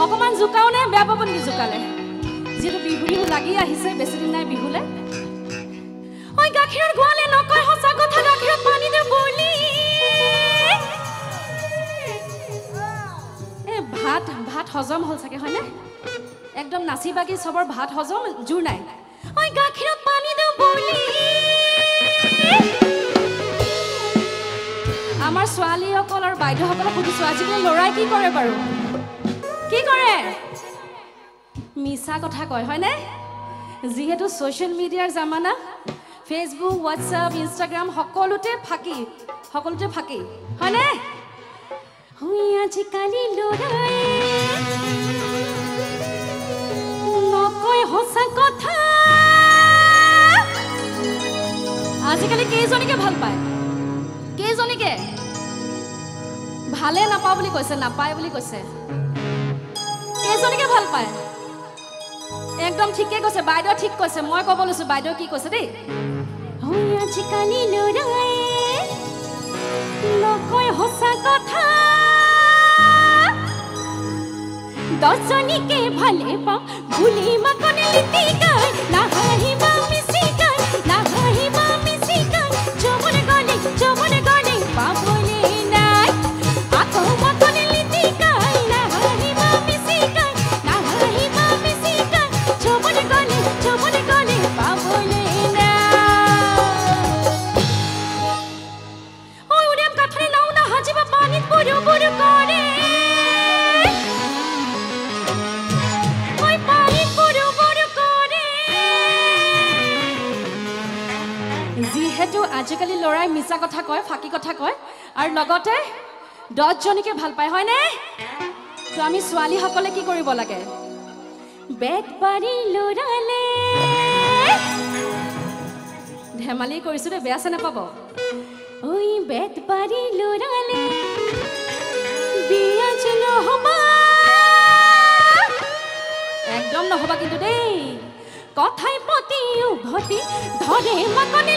অকমান জোকাওনে বেয়া পাব নেকি জোকালে যেটো বিহু লাগি আহিছে বেছি দিন নাই বিহুলে ওই গাখীৰৰ গোৱালে নকয় সঁচা কথা গাখীৰত পানী দে বলি এ ভাত হজম হল চাগে হয়নে একদম নাচি বাগি সবৰ ভাত হজম জোৰ নাই ওই গাখীৰত পানী দে বলি আমাৰ ছোৱালীসকল আৰু বাইদেউসকলক সুধিছো আজিকালি লৰাই কি কৰে বাৰু কি কৰে মিছা কথা কয় হয়নে যিহেতু সোশ্যাল মিডিয়াৰ জামানা ফেসবুক হোয়াটসঅ্যাপ ইনস্টাগ্ৰাম সকলোতে ফাঁকি হয়নে হুই আজিকালি লৰাই নকয় সঁচা কথা আজিকালি কেইজনীকে ভাল পায় কেইজনীকে ভালে নাপাওঁ বুলি কৈছে নাপায় বুলি কৈছে কেইজনীকে ভাল পায় একদম ঠিকে কৈছে বাইদেউ ঠিক কৈছে মই ক'ব লৈছো বাইদেউ কি কৈছে দেই হুই আজিকালি লৰাই নকয় সঁচা কথা দহজনীকে ভালে পাওঁ ভুলি মাকনে লিটিকাই নাহাঁহিবা মিছিকাই নাহাঁহিবা মিছিকাই যমনে গলে পাবলে নাই আকৌ মাকনে লিটিকাই নাহাঁহিবা মিছিকাই নাহাঁহিবা মিছিকাই যমনে গলে পাবলে নাই ওই উড়িয়াম কাঠৰে নাও না হাজিবা পানীত বুৰু বুৰু কৰে যিহেতু আজিকালি লৰাই মিছা কথা কয় ফাঁকি কথা কয় আৰু লগতে 10 জনীকে ভাল পায় হয়নে তো আমি ছোৱালীসকলে কি কৰিব লাগে বেট পাৰি লৰালে ধেমালি কৰিছো দে বেয়া চেনে পাব ঐ বেট পাৰি লৰালে বিয়া চল হবা একদম নহবা কিন্তু দেই কথাই পতি উভতি ধৰে মাকনে